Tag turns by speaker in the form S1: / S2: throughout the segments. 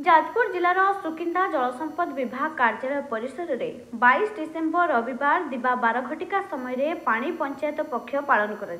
S1: जाजपुर जिलार सुकिंदा जलसंपद विभाग कार्यालय परिसर में 22 डिसेम्बर रविवार दिबा 12 घटिका समय पानी पंचायत पक्ष पालन कर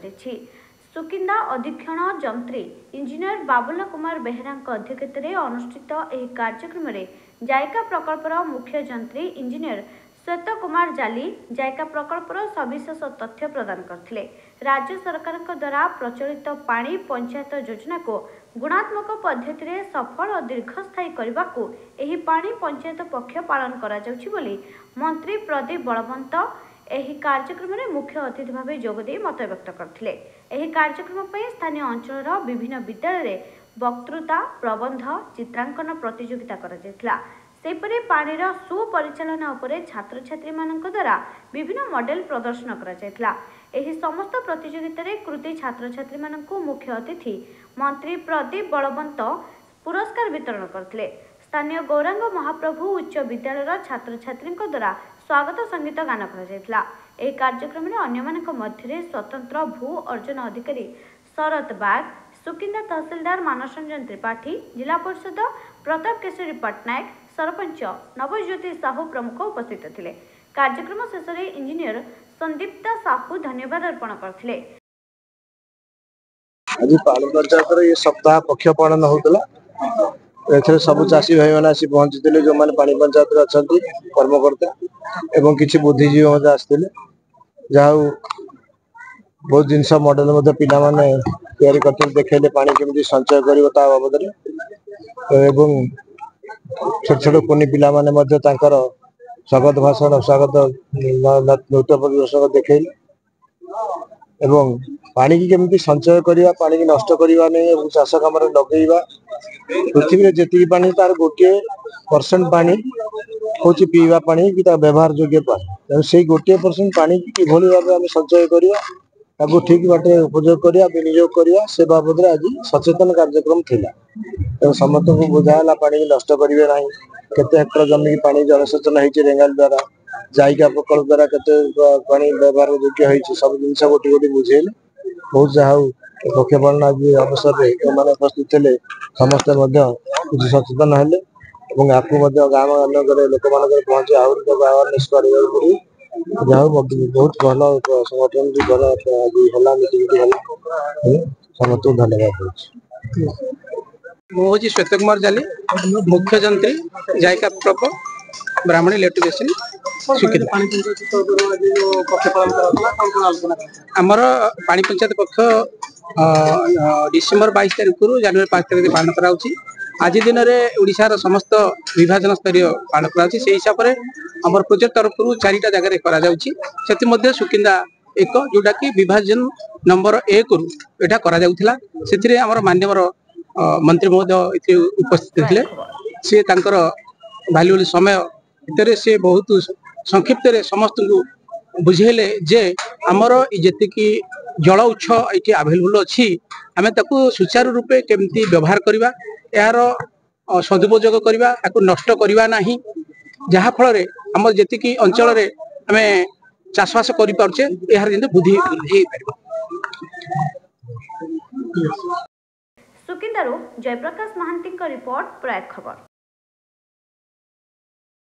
S1: सुकिंदा अधीक्षण जंत्री इंजीनियर बाबुला कुमार बेहरा अध्यक्षत अनुष्ठित यह कार्यक्रम में जायका प्रकल्पर मुख्य जंत्री इंजीनियर श्वेत कुमार जाली जायका प्रकल्पर सविशेष तथ्य प्रदान करथिले। राज्य सरकार द्वारा प्रचलित पानी पंचायत योजना को गुणात्मक पद्धति सफल और दीर्घस्थायी करने को यही पानी पंचायत पक्ष पालन करा जाउछि बोली मंत्री प्रदीप बलवंत एही कार्यक्रम में मुख्य अतिथि भाव जोगदे मत व्यक्त करथिले। एही कार्यक्रम पर स्थानीय अंचल विभिन्न विद्यालय वक्तृता प्रबंध चित्रांकन प्रतियोगिता करा जायतिला। सेपरि पानीर सुपरिचालना उपरे छात्र छात्री मानक द्वारा विभिन्न मॉडल प्रदर्शन करा जायतिला। एही समस्त प्रतियोगिता रे कृति छात्र छात्री मानक मुख्य अतिथि मंत्री प्रदीप बलवंत पुरस्कार वितरण करथिले। स्थानीय गौरांग महाप्रभु उच्च विद्यालय छात्र छात्री द्वारा स्वागत संगीत गान करा जायतिला। एही कार्यक्रम में अन्य मानक मध्य स्वतंत्र भू अर्जन अधिकारी शरत बाग, सुकिंदा तहसीलदार मानस रंजन त्रिपाठी, जिला परिषद प्रताप केशरी पट्टनायक, सरपंच नवज्योति साहू प्रमुख उपस्थित थे। कार्यक्रम शेष में इंजीनियर संदीप्ता साहू धन्यवाद अर्पण करथिले।
S2: आज पानी पंचायत ये सप्ताह पक्ष पालन होता सब चाषी भाई मैंने आसी पहुंची जो मैंने पानी पंचायत अच्छा कर्मकर्ता एवं किसी बुद्धिजीवी आसते जहा बहुत जिन मॉडल पिला माने तैयारी करते देखले पानी केमती संचय कर बाबद छोट छोट कुनी पिला माने स्वागत भाषण स्वागत नृत्य प्रदर्शन देखले एवं पानी की केमती संचय करवा पानी की नष्ट करवा नहीं चाष कम लगेगा पृथ्वी में जी पानी तार 1% पानी हूँ पीवा पानी कि व्यवहार योग्य पानी से 1% पानी कि भाव आम संचय करवा ठीक बाटे उपयोग करवा विनियोग करवा से बाबद आज सचेतन कार्यक्रम थिला। समस्त को बुझाला पानी की नष्ट करेंगे ना केते हेक्टर जमी की पानी जलसेचन होती रेंगाल द्वारा जायका प्रकल्प द्वारा केते पानी व्यवहार योग्य होती सब जिन गोटे गोटे बुझेले बहुत जहा पक्ष पालन आज अवसर में उपस्थित थे समस्ते कुछ सचेतन हेले आपको गाँव मानक लोक मान पहुंचे आहरी अवेयरनेस करा पड़े जहा बहुत भल संगठन भी भल है मीटिंग समस्त धन्यवाद
S3: मुझे श्वेत कुमार जाली मुख्य जंत्री जायका प्रकल्प ब्राह्मणी लिफ्ट बेसिन सुकिंदा आमर पानी पंचायत पक्ष डिसेम्बर 22 तारिख जनवरी 5 तारिख पालन करा आज दिन में ओडिशार समस्त विभाजन स्तरीय पालन करा हिसाब से आम प्रोजेक्ट तरफ 4टा जगह करा सुकिंदा एक जोटा कि विभाजन नंबर 1 एटा करा जाउथिला से माननीय मंत्री महोदय उपस्थित थे सी भैल्यूबल समय भितर से बहुत संक्षिप्त समस्त को बुझेले जे आमर जी जल उत्स ये आवेलेबल अच्छी आम सुचारू रूपे केमती व्यवहार करवा यार सदुपयोग करवा नष्ट करवा नहीं जहाँ फल आम जी अंचल आम चाषबास करें यार बुद्धि
S1: सुकिंदारू जयप्रकाश महांती रिपोर्ट प्रयाग खबर।